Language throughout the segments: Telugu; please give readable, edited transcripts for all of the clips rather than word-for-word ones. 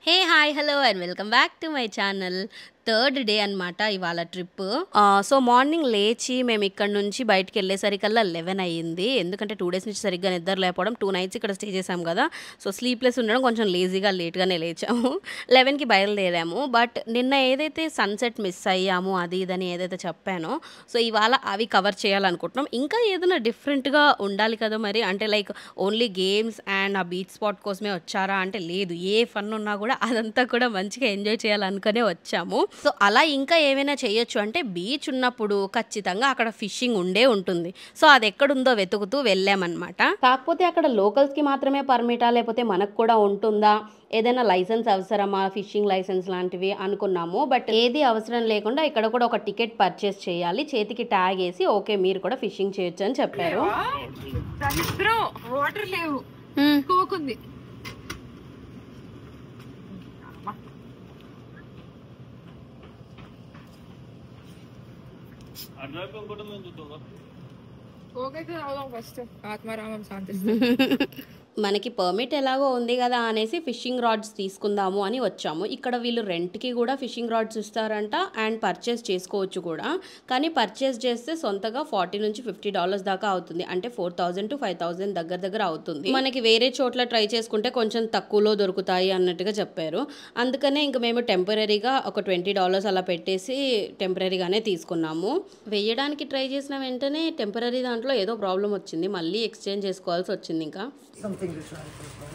Hey hi hello and welcome back to my channel. Third day అనమాట ఇవాళ ట్రిప్. సో మార్నింగ్ లేచి మేము ఇక్కడ నుంచి బయటికి వెళ్ళేసరికల్లా 11 అయ్యింది. ఎందుకంటే 2 డేస్ నుంచి సరిగ్గా నిద్ర లేకపోవడం, 2 నైట్స్ ఇక్కడ స్టే చేసాం కదా. సో స్లీప్లెస్ ఉండడం, కొంచెం లేజీగా లేట్గానే లేచాము. 11కి బయలుదేరాము. బట్ నిన్న ఏదైతే సన్సెట్ మిస్ అయ్యాము అది ఇదని ఏదైతే చెప్పానో, సో ఇవాళ అవి కవర్ చేయాలనుకుంటున్నాం. ఇంకా ఏదైనా డిఫరెంట్గా ఉండాలి కదా మరి. అంటే లైక్ ఓన్లీ గేమ్స్ అండ్ ఆ బీచ్ స్పాట్ కోసమే వచ్చారా అంటే లేదు, ఏ ఫన్ ఉన్నా కూడా అదంతా కూడా మంచిగా ఎంజాయ్ చేయాలనుకునే వచ్చాము. సో అలా ఇంకా ఏమైనా చేయొచ్చు అంటే బీచ్ ఉన్నప్పుడు ఖచ్చితంగా అక్కడ ఫిషింగ్ ఉంటుంది. సో అది ఎక్కడుందో వెతుకుతూ వెళ్ళామన్నమాట. కాకపోతే అక్కడ లోకల్స్కి మాత్రమే పర్మిటా, లేకపోతే మనకు కూడా ఉంటుందా, ఏదైనా లైసెన్స్ అవసరమా, ఫిషింగ్ లైసెన్స్ లాంటివి అనుకున్నాము. బట్ ఏది అవసరం లేకుండా ఇక్కడ కూడా ఒక టికెట్ పర్చేస్ చేయాలి, చేతికి ట్యాగ్ వేసి ఓకే మీరు కూడా ఫిషింగ్ చేయొచ్చు అని చెప్పారు. ఆత్మారామం శాంతి. మనకి పర్మిట్ ఎలాగో ఉంది కదా అనేసి ఫిషింగ్ రాడ్స్ తీసుకుందాము అని వచ్చాము. ఇక్కడ వీళ్ళు రెంట్కి కూడా ఫిషింగ్ రాడ్స్ ఇస్తారంట అండ్ పర్చేస్ చేసుకోవచ్చు కూడా. కానీ పర్చేస్ చేస్తే సొంతగా $40 నుంచి $50 దాకా అవుతుంది. అంటే 4000 to 5000 దగ్గర అవుతుంది. మనకి వేరే చోట్ల ట్రై చేసుకుంటే కొంచెం తక్కువలో దొరుకుతాయి అన్నట్టుగా చెప్పారు. అందుకనే ఇంక మేము టెంపరీగా ఒక $20 అలా పెట్టేసి టెంపరీగానే తీసుకున్నాము. వేయడానికి ట్రై చేసిన వెంటనే టెంపరీ దాంట్లో ఏదో ప్రాబ్లం వచ్చింది, మళ్ళీ ఎక్స్చేంజ్ చేసుకోవాల్సి వచ్చింది. ఇంకా something to try for fun.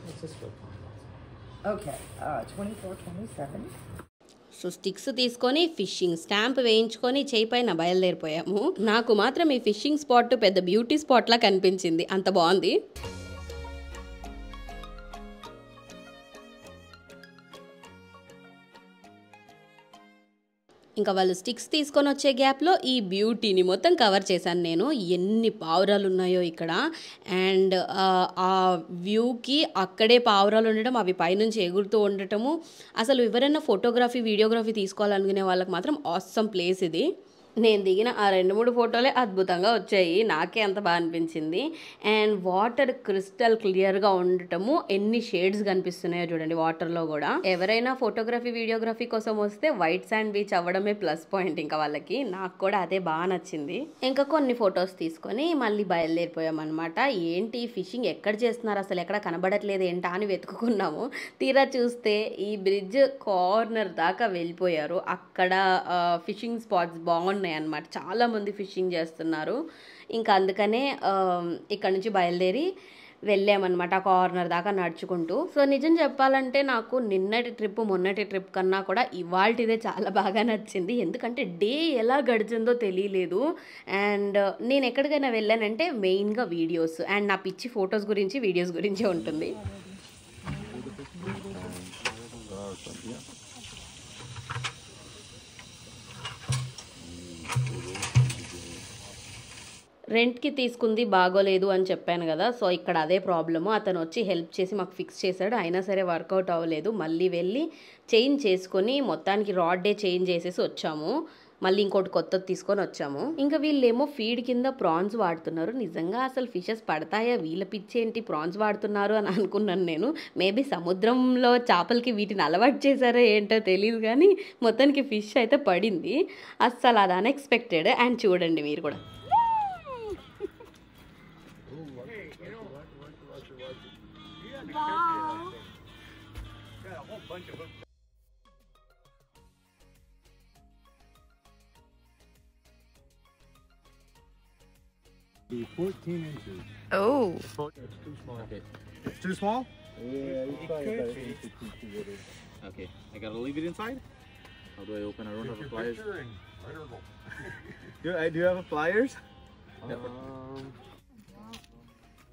What's this for? Okay, 24-27. So sticks తీసుకొని ఫిషింగ్ స్టాంప్ వేయించుకొని చేయి పైన బయలుదేరిపోయాము. నాకు మాత్రం ఈ ఫిషింగ్ స్పాట్ పెద్ద బ్యూటీ స్పాట్లా కనిపించింది, అంత బాగుంది. ఇంకా వాళ్ళు స్టిక్స్ తీసుకొని వచ్చే గ్యాప్లో ఈ బ్యూటీని మొత్తం కవర్ చేశాను నేను. ఎన్ని పావురాలు ఉన్నాయో ఇక్కడ. అండ్ ఆ వ్యూకి అక్కడే పావురాలు ఉండటం, అవి పైనుంచి ఎగురుతూ ఉండటము, అసలు ఎవరైనా ఫోటోగ్రఫీ వీడియోగ్రఫీ తీసుకోవాలనుకునే వాళ్ళకి మాత్రం ఆసమ్ ప్లేస్ ఇది. నేను దిగిన ఆ 2-3 ఫోటోలే అద్భుతంగా వచ్చాయి, నాకే అంత బాగా అనిపించింది. అండ్ వాటర్ క్రిస్టల్ క్లియర్గా ఉండటము, ఎన్ని షేడ్స్ కనిపిస్తున్నాయో చూడండి వాటర్లో కూడా. ఎవరైనా ఫోటోగ్రఫీ వీడియోగ్రఫీ కోసం వస్తే వైట్ శాండ్ బీచ్ అవ్వడమే ప్లస్ పాయింట్ ఇంకా వాళ్ళకి. నాకు కూడా అదే బాగా నచ్చింది. ఇంకా కొన్ని ఫొటోస్ తీసుకొని మళ్ళీ బయలుదేరిపోయామన్నమాట. ఏంటి ఫిషింగ్ ఎక్కడ చేస్తున్నారు, అసలు ఎక్కడ కనబడట్లేదు ఏంటా అని వెతుకున్నాము. తీరా చూస్తే ఈ బ్రిడ్జ్ కార్నర్ దాకా వెళ్ళిపోయారు. అక్కడ ఫిషింగ్ స్పాట్స్ బాగున్నాయి అన్నమాట, చాలా మంది ఫిషింగ్ చేస్తున్నారు. ఇంకా అందుకనే ఇక్కడ నుంచి బయలుదేరి వెళ్ళామన్నమాట కార్నర్ దాకా నడుచుకుంటూ. సో నిజం చెప్పాలంటే నాకు నిన్నటి ట్రిప్ మొన్నటి ట్రిప్ కన్నా కూడా ఇవాల్టిదే చాలా బాగా నచ్చింది. ఎందుకంటే డే ఎలా గడిచిందో తెలియలేదు. అండ్ నేను ఎక్కడికైనా వెళ్ళానంటే మెయిన్గా వీడియోస్ అండ్ నా పిచ్చి ఫొటోస్ గురించి వీడియోస్ గురించే ఉంటుంది. రెంట్కి తీసుకుంది బాగోలేదు అని చెప్పాను కదా. సో ఇక్కడ అదే ప్రాబ్లము. అతను వచ్చి హెల్ప్ చేసి మాకు ఫిక్స్ చేశాడు, అయినా సరే వర్కౌట్ అవ్వలేదు. మళ్ళీ వెళ్ళి చేంజ్ చేసుకొని మొత్తానికి రాడ్డే చేంజ్ చేసేసి వచ్చాము. మళ్ళీ ఇంకోటి కొత్తది తీసుకొని వచ్చాము. ఇంకా వీళ్ళేమో ఫీడ్ కింద ప్రాన్స్ వాడుతున్నారు. నిజంగా అసలు ఫిషెస్ పడతాయా, వీళ్ళ పిచ్చేంటి ప్రాన్స్ వాడుతున్నారు అని అనుకున్నాను నేను. మేబీ సముద్రంలో చేపలకి వీటిని అలవాటు చేశారో ఏంటో తెలియదు, కానీ మొత్తానికి ఫిష్ అయితే పడింది. అస్సలు అది అన్ఎక్స్పెక్టెడ్. అండ్ చూడండి మీరు కూడా. Be 14 inches. Oh. It's too small. Okay. It's too small? Yeah, it's probably about an inch or two too little. Okay. I gotta leave it inside? How do I open? I don't have a pliers. I don't know. Do you have a pliers?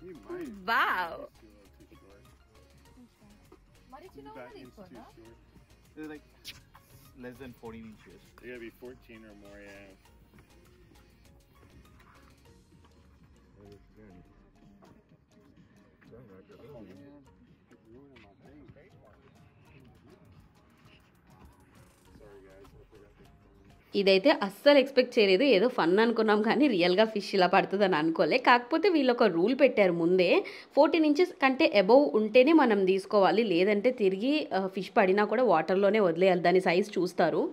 You might. Wow. They're like less than 14 inches. They gotta be 14 or more, yeah. Sorry guys, I forgot this. ఇదైతే అస్సలు ఎక్స్పెక్ట్ చేయలేదు. ఏదో ఫన్ అనుకున్నాం కానీ రియల్గా ఫిష్ ఇలా పడుతుందని అనుకోలే. కాకపోతే వీళ్ళు ఒక రూల్ పెట్టారు ముందే, 14 ఇంచెస్ కంటే అబవ్ ఉంటేనే మనం తీసుకోవాలి, లేదంటే తిరిగి ఫిష్ పడినా కూడా వాటర్లోనే వదిలేయాలి, దాని సైజ్ చూస్తారు.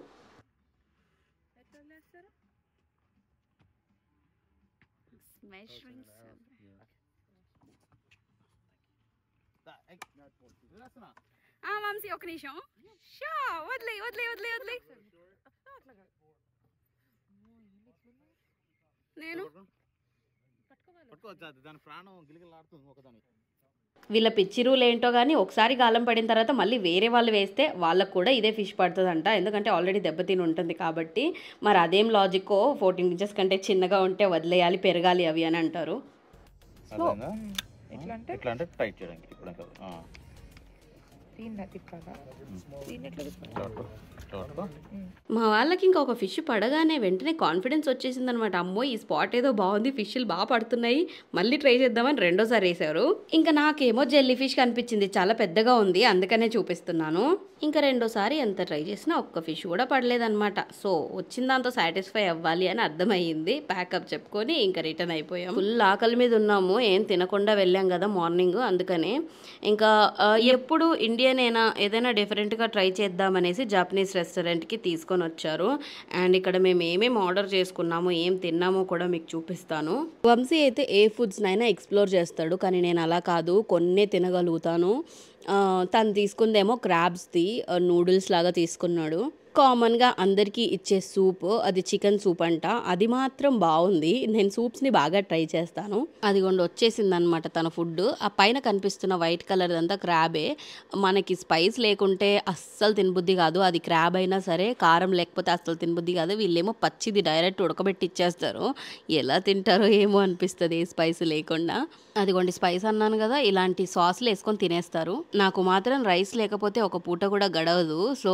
వంశీ ఒక నిమిషం, వదిలే వదిలే వదిలే వదిలే. నేను దాని ప్రాణం గిలిగిలాడుతుంది ఒకదాని. వీళ్ళ పిచ్చి రూల్ ఏంటో కానీ ఒకసారి గాలం పడిన తర్వాత మళ్ళీ వేరే వాళ్ళు వేస్తే వాళ్ళకు కూడా ఇదే ఫిష్ పడుతుందంట, ఎందుకంటే ఆల్రెడీ దెబ్బతిని ఉంటుంది కాబట్టి. మరి అదేం లాజిక్కో 14 ఇంచెస్ కంటే చిన్నగా ఉంటే వదిలేయాలి, పెరగాలి అవి అని అంటారు. ఎట్లా అంటే టైట్ చేయడానికి ఇప్పుడు మా వాళ్ళకి ఇంకా ఒక ఫిష్ పడగానే వెంటనే కాన్ఫిడెన్స్ వచ్చేసింది అనమాట. అమ్మో ఈ స్పాట్ ఏదో బాగుంది, ఫిష్లు బాగా పడుతున్నాయి, మళ్ళీ ట్రై చేద్దామని రెండోసారి వేసారు. ఇంకా నాకేమో జెల్లీ ఫిష్ కనిపించింది, చాలా పెద్దగా ఉంది, అందుకనే చూపిస్తున్నాను. ఇంకా రెండోసారి ఎంత ట్రై చేసినా ఒక్క ఫిష్ కూడా పడలేదన్నమాట. సో వచ్చిన దాంతో సాటిస్ఫై అవ్వాలి అని అర్థమయ్యింది. ప్యాకప్ చెప్పుకొని ఇంకా రిటర్న్ అయిపోయాం. ఫుల్ ఆకలి మీద ఉన్నాము, ఏం తినకుండా వెళ్ళాం కదా మార్నింగ్, అందుకనే ఇంకా ఎప్పుడు ఇండియన్ అయినా ఏదైనా డిఫరెంట్గా ట్రై చేద్దామనేసి జాపనీస్ రెస్టారెంట్కి తీసుకొని వచ్చారు. అండ్ ఇక్కడ మేము ఏమేమి ఆర్డర్ చేసుకున్నామో ఏం తిన్నామో కూడా మీకు చూపిస్తాను. వంశీ అయితే ఏ ఫుడ్స్నైనా ఎక్స్ప్లోర్ చేస్తాడు, కానీ నేను అలా కాదు, కొన్నే తినగలుగుతాను. తను తీసుకుందేమో క్రాబ్స్ది నూడిల్స్ లాగా తీసుకున్నాడు. కామన్గా అందరికీ ఇచ్చే సూప్, అది చికెన్ సూప్ అంట, అది మాత్రం బాగుంది. నేను సూప్స్ని బాగా ట్రై చేస్తాను. అదిగోండి వచ్చేసింది అనమాట తన ఫుడ్. ఆ పైన కనిపిస్తున్న వైట్ కలర్ అంతా క్రాబే. మనకి స్పైస్ లేకుంటే అస్సలు తినబుద్ధి కాదు, అది క్రాబ్ అయినా సరే, కారం లేకపోతే అస్సలు తినబుద్ధి కాదు. వీళ్ళేమో పచ్చిది డైరెక్ట్ ఉడకబెట్టి ఇచ్చేస్తారు, ఎలా తింటారో ఏమో అనిపిస్తుంది ఏ స్పైస్ లేకుండా. అదిగోండి స్పైస్ అన్నాను కదా, ఇలాంటి సాస్లు వేసుకొని తినేస్తారు. నాకు మాత్రం రైస్ లేకపోతే ఒక పూట కూడా గడవదు, సో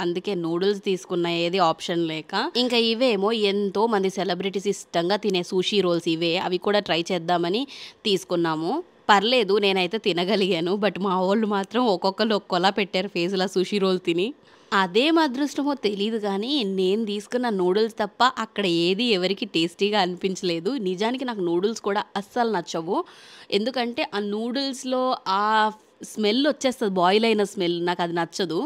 అందుకే నూడిల్స్ తీసుకున్న, ఏది ఆప్షన్ లేక. ఇంకా ఇవేమో ఎంతో మంది సెలబ్రిటీస్ ఇష్టంగా తినే సూషీ రోల్స్ ఇవే, అవి కూడా ట్రై చేద్దామని తీసుకున్నాము. పర్లేదు నేనైతే తినగలిగాను, బట్ మా వాళ్ళు మాత్రం ఒక్కొక్కరు ఒక్కోలా పెట్టారు ఫేస్లో సూషీ రోల్ తిని. అదేం అదృష్టమో తెలియదు కానీ నేను తీసుకున్న నూడిల్స్ తప్ప అక్కడ ఏది ఎవరికి టేస్టీగా అనిపించలేదు. నిజానికి నాకు నూడిల్స్ కూడా అస్సలు నచ్చవు, ఎందుకంటే ఆ నూడిల్స్లో ఆ స్మెల్ వచ్చేస్తుంది, బాయిల్ అయిన స్మెల్, నాకు అది నచ్చదు.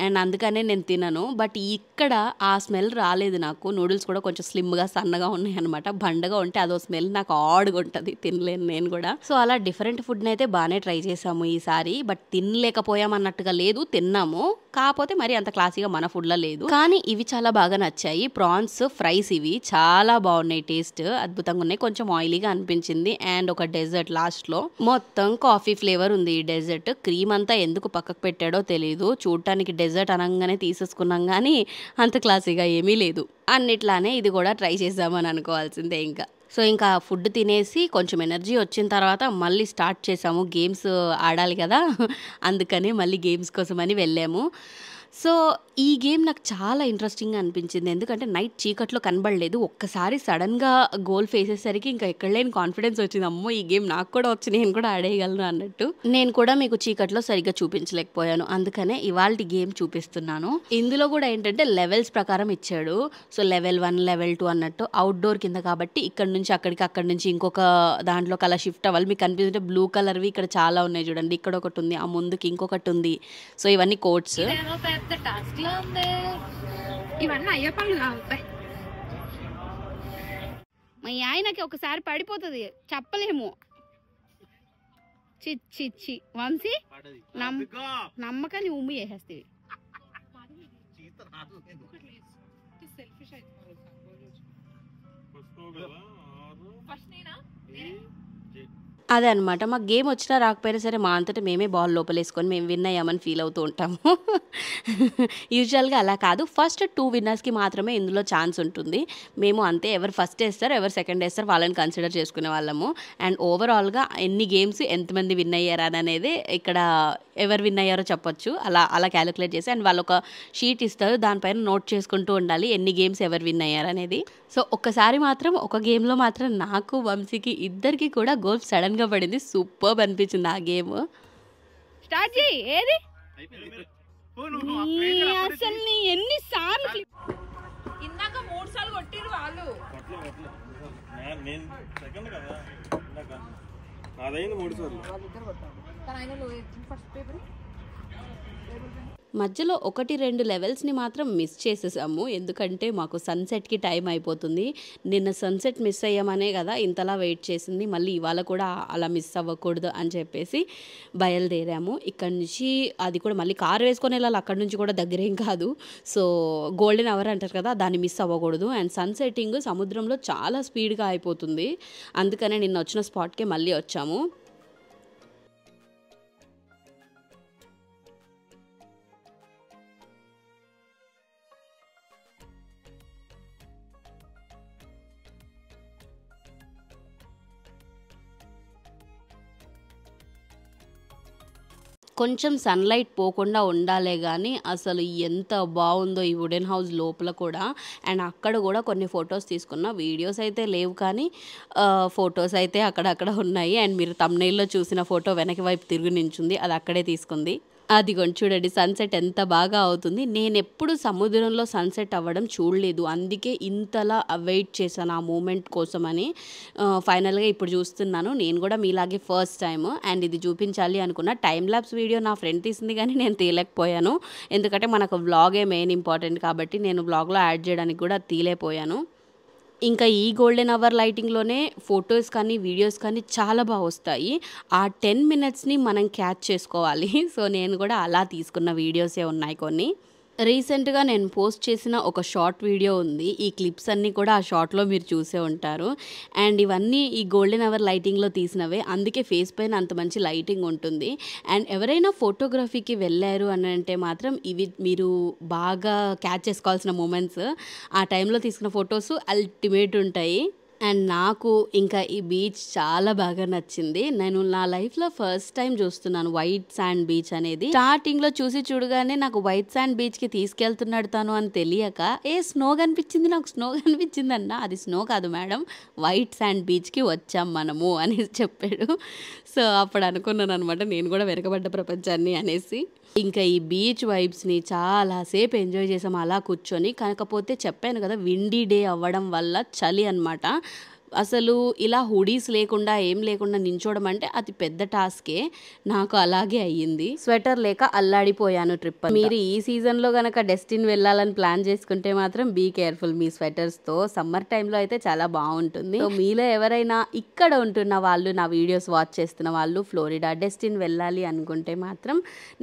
అండ్ అందుకనే నేను తినను. బట్ ఇక్కడ ఆ స్మెల్ రాలేదు నాకు. నూడిల్స్ కూడా కొంచెం స్లిమ్గా సన్నగా ఉన్నాయి అనమాట, బండగా ఉంటే అదో స్మెల్ నాకు ఆడుగా ఉంటుంది, తినలేను నేను కూడా. సో అలా డిఫరెంట్ ఫుడ్ని అయితే బాగానే ట్రై చేసాము ఈసారి, బట్ తినలేకపోయామన్నట్టుగా లేదు, తిన్నాము. కాకపోతే మరి అంత క్లాసీగా మన ఫుడ్లో లేదు. కానీ ఇవి చాలా బాగా నచ్చాయి. ప్రాన్స్ ఫ్రైస్ ఇవి చాలా బాగున్నాయి, టేస్ట్ అద్భుతంగా ఉన్నాయి. కొంచెం ఆయిలీగా అనిపించింది. అండ్ ఒక డెజర్ట్ లాస్ట్లో, మొత్తం కాఫీ ఫ్లేవర్ ఉంది ఈ డెజర్ట్. క్రీమ్ అంతా ఎందుకు పక్కకు పెట్టాడో తెలియదు, చూడటానికి డెజర్ట్ అనగానే తీసేసుకున్నాం కానీ అంత క్లాసీగా ఏమీ లేదు. అన్నిట్లానే ఇది కూడా ట్రై చేద్దామని అనుకోవాల్సిందే ఇంకా. సో ఇంకా ఫుడ్ తినేసి కొంచెం ఎనర్జీ వచ్చిన తర్వాత మళ్ళీ స్టార్ట్ చేసాము. గేమ్స్ ఆడాలి కదా, అందుకని మళ్ళీ గేమ్స్ కోసమని వెళ్ళాము. సో ఈ గేమ్ నాకు చాలా ఇంట్రెస్టింగ్గా అనిపించింది, ఎందుకంటే నైట్ చీకట్లో కనబడలేదు. ఒక్కసారి సడన్గా గోల్ వేసేసరికి ఇంకా ఎక్కడ లేని కాన్ఫిడెన్స్ వచ్చింది, అమ్మో ఈ గేమ్ నాకు కూడా వచ్చి నేను కూడా ఆడేయగలను అన్నట్టు. నేను కూడా మీకు చీకట్లో సరిగ్గా చూపించలేకపోయాను, అందుకనే ఇవాళ గేమ్ చూపిస్తున్నాను. ఇందులో కూడా ఏంటంటే లెవెల్స్ ప్రకారం ఇచ్చాడు. సో లెవెల్ 1 లెవెల్ 2 అన్నట్టు. అవుట్డోర్ కింద కాబట్టి ఇక్కడ నుంచి అక్కడికి, అక్కడి నుంచి ఇంకొక దాంట్లో కలర్ షిఫ్ట్ అవ్వాలి. మీకు కనిపిస్తుంటే బ్లూ కలర్వి ఇక్కడ చాలా ఉన్నాయి చూడండి, ఇక్కడ ఒకటి ఉంది, ఆ ముందుకి ఇంకొకటి ఉంది. సో ఇవన్నీ కోడ్స్. ఇవన్నీ అయ్యే పనులు కావుతాయి. మా ఆయనకి ఒకసారి పడిపోతుంది, చెప్పలేము. చిచ్చి వంశీ నమ్మకాన్ని ఉమ్మి చేసేస్తావి. అదే అనమాట, మాకు గేమ్ వచ్చినా రాకపోయినా సరే మా అంతటా మేమే బాల్ లోపలేసుకొని మేము విన్ అయ్యామని ఫీల్ అవుతూ ఉంటాము. యూజువల్గా అలా కాదు, ఫస్ట్ 2 విన్నర్స్కి మాత్రమే ఇందులో ఛాన్స్ ఉంటుంది. మేము అంతే, ఎవరు ఫస్ట్ వేస్తారు ఎవరు సెకండ్ వేస్తారు వాళ్ళని కన్సిడర్ చేసుకునే వాళ్ళము. అండ్ ఓవరాల్గా ఎన్ని గేమ్స్ ఎంతమంది విన్ అయ్యారు అనేది ఇక్కడ ఎవరు విన్ అయ్యారో చెప్పొచ్చు, అలా క్యాలిక్యులేట్ చేసి. అండ్ వాళ్ళు ఒక షీట్ ఇస్తారు, దానిపైన నోట్ చేసుకుంటూ ఉండాలి ఎన్ని గేమ్స్ ఎవరు విన్ అయ్యారు అనేది. సో ఒక్కసారి మాత్రం ఒక గేమ్లో మాత్రం నాకు వంశీకి ఇద్దరికి కూడా గోల్ సడన్గా పడింది, సూపర్బ్ అనిపించింది ఆ గేమ్. స్టార్ట్ చేయి. ఏది అసలు ఎన్నిసార్లు ఇందాక అదైంది 3 సార్లు. వాళ్ళిద్దరు కొట్టాలి కానీ ఆయన ఫస్ట్ పేపర్ మధ్యలో 1-2 లెవెల్స్ని మాత్రం మిస్ చేసేసాము, ఎందుకంటే మాకు సన్సెట్కి టైం అయిపోతుంది. నిన్న సన్సెట్ మిస్ అయ్యామనే కదా ఇంతలా వెయిట్ చేసింది, మళ్ళీ ఇవాళ కూడా అలా మిస్ అవ్వకూడదు అని చెప్పేసి బయలుదేరాము. ఇక్కడ నుంచి అది కూడా మళ్ళీ కారు వేసుకొని వెళ్ళాలి, అక్కడ నుంచి కూడా దగ్గరేం కాదు. సో గోల్డెన్ అవర్ అంటారు కదా, దాన్ని మిస్ అవ్వకూడదు. అండ్ సన్సెట్టింగ్ సముద్రంలో చాలా స్పీడ్గా అయిపోతుంది, అందుకనే నిన్న వచ్చిన స్పాట్కే మళ్ళీ వచ్చాము. కొంచెం సన్లైట్ పోకుండా ఉండాలే కానీ అసలు ఎంత బాగుందో ఈ వుడెన్ హౌస్ లోపల కూడా. అండ్ అక్కడ కూడా కొన్ని ఫొటోస్ తీసుకున్న, వీడియోస్ అయితే లేవు కానీ ఫొటోస్ అయితే అక్కడక్కడ ఉన్నాయి. అండ్ మీరు థంబ్నెయిల్లో చూసిన ఫోటో వెనక వైపు తిరిగి నించుంది, అది అక్కడే తీసుకుంది. అదిగోండి చూడండి సన్సెట్ ఎంత బాగా అవుతుంది. నేను ఎప్పుడు సముద్రంలో సన్సెట్ అవ్వడం చూడలేదు, అందుకే ఇంతలా వెయిట్ చేశాను ఆ మూమెంట్ కోసమని. ఫైనల్గా ఇప్పుడు చూస్తున్నాను, నేను కూడా మీలాగే ఫస్ట్ టైం. అండ్ ఇది చూపించాలి అనుకున్న టైం ల్యాప్స్ వీడియో నా ఫ్రెండ్ తీసింది కానీ నేను తీయలేకపోయాను, ఎందుకంటే మనకు వ్లాగే మెయిన్ ఇంపార్టెంట్ కాబట్టి నేను వ్లాగ్లో యాడ్ చేయడానికి కూడా తీయలేకపోయాను. ఇంకా ఈ గోల్డెన్ అవర్ లైటింగ్లోనే ఫొటోస్ కానీ వీడియోస్ కానీ చాలా బాగా వస్తాయి. ఆ 10 మినిట్స్ని మనం క్యాచ్ చేసుకోవాలి. సో నేను కూడా అలా తీసుకున్న వీడియోసే ఉన్నాయి కొన్ని. రీసెంట్గా నేను పోస్ట్ చేసిన ఒక షార్ట్ వీడియో ఉంది, ఈ క్లిప్స్ అన్నీ కూడా ఆ షార్ట్లో మీరు చూసే ఉంటారు. అండ్ ఇవన్నీ ఈ గోల్డెన్ అవర్ లైటింగ్లో తీసినవే, అందుకే ఫేస్ పైన అంత మంచి లైటింగ్ ఉంటుంది. అండ్ ఎవరైనా ఫోటోగ్రఫీకి వెళ్ళారు అని అంటే మాత్రం ఇవి మీరు బాగా క్యాచ్ చేసుకోవాల్సిన మూమెంట్స్. ఆ టైంలో తీసుకున్న ఫొటోస్ అల్టిమేట్ ఉంటాయి. అండ్ నాకు ఇంకా ఈ బీచ్ చాలా బాగా నచ్చింది. నేను నా లైఫ్లో ఫస్ట్ టైం చూస్తున్నాను వైట్ శాండ్ బీచ్ అనేది. స్టార్టింగ్లో చూసి చూడగానే నాకు వైట్ శాండ్ బీచ్కి తీసుకెళ్తున్నాడు తను అని తెలియక, స్నో కనిపించింది, నాకు స్నో కనిపించింది అన్న. అది స్నో కాదు మేడం, వైట్ శాండ్ బీచ్కి వచ్చాం మనము అని చెప్పాడు. సో అప్పుడు అనుకున్నాను అనమాట నేను కూడా వెనకబడ్డ ప్రపంచాన్ని అనేసి. ఇంకా ఈ బీచ్ వైబ్స్ని చాలాసేపు ఎంజాయ్ చేసాం అలా కూర్చొని. కాకపోతే చెప్పాను కదా విండీ డే అవ్వడం వల్ల చలి అనమాట. అసలు ఇలా హుడీస్ లేకుండా ఏం లేకుండా నించోవడం అంటే అది పెద్ద టాస్కే, నాకు అలాగే అయ్యింది. స్వెటర్ లేక అల్లాడిపోయాను ట్రిప్. మీరు ఈ సీజన్లో కనుక డెస్టినీ వెళ్ళాలని ప్లాన్ చేసుకుంటే మాత్రం బీ కేర్ఫుల్ మీ స్వెటర్స్తో. సమ్మర్ టైంలో అయితే చాలా బాగుంటుంది. సో మీలో ఎవరైనా ఇక్కడ ఉంటున్న వాళ్ళు, నా వీడియోస్ వాచ్ చేస్తున్న వాళ్ళు ఫ్లోరిడా డెస్టినీ వెళ్ళాలి అనుకుంటే మాత్రం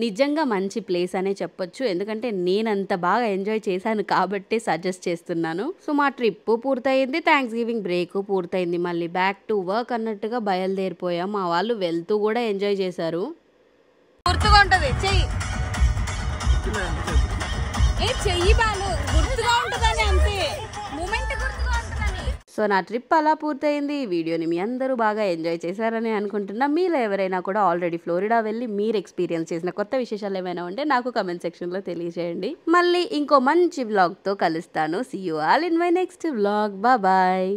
నిజంగా మంచి ప్లేస్ అనే చెప్పొచ్చు, ఎందుకంటే నేను అంత బాగా ఎంజాయ్ చేశాను కాబట్టి సజెస్ట్ చేస్తున్నాను. సో మా ట్రిప్ పూర్తయింది, థ్యాంక్స్ గివింగ్ బ్రేక్ పూర్తయింది, మళ్ళీ బ్యాక్ టు వర్క్ అన్నట్టుగా బయలుదేరిపోయాం. మా వాళ్ళు వెళ్తూ కూడా ఎంజాయ్ చేశారు. గుర్తుగా ఉంటది చెయ్యి, చెయ్యి బాలు గుర్తుగా ఉంటుందని, అంతే మూమెంట్ గుర్తుగా ఉంటుందని. సో నా ట్రిప్ అలా పూర్తయింది. ఈ వీడియోని మీ అందరూ బాగా ఎంజాయ్ చేశారని అనుకుంటున్నా. మీలో ఎవరైనా కూడా ఆల్రెడీ ఫ్లోరిడా వెళ్ళి మీరు ఎక్స్పీరియన్స్ చేసిన కొత్త విశేషాలు ఏమైనా ఉంటే నాకు కమెంట్ సెక్షన్లో తెలియజేయండి. మళ్ళీ ఇంకో మంచి వ్లాగ్తో కలుస్తాను. See you all in my next vlog. Bye.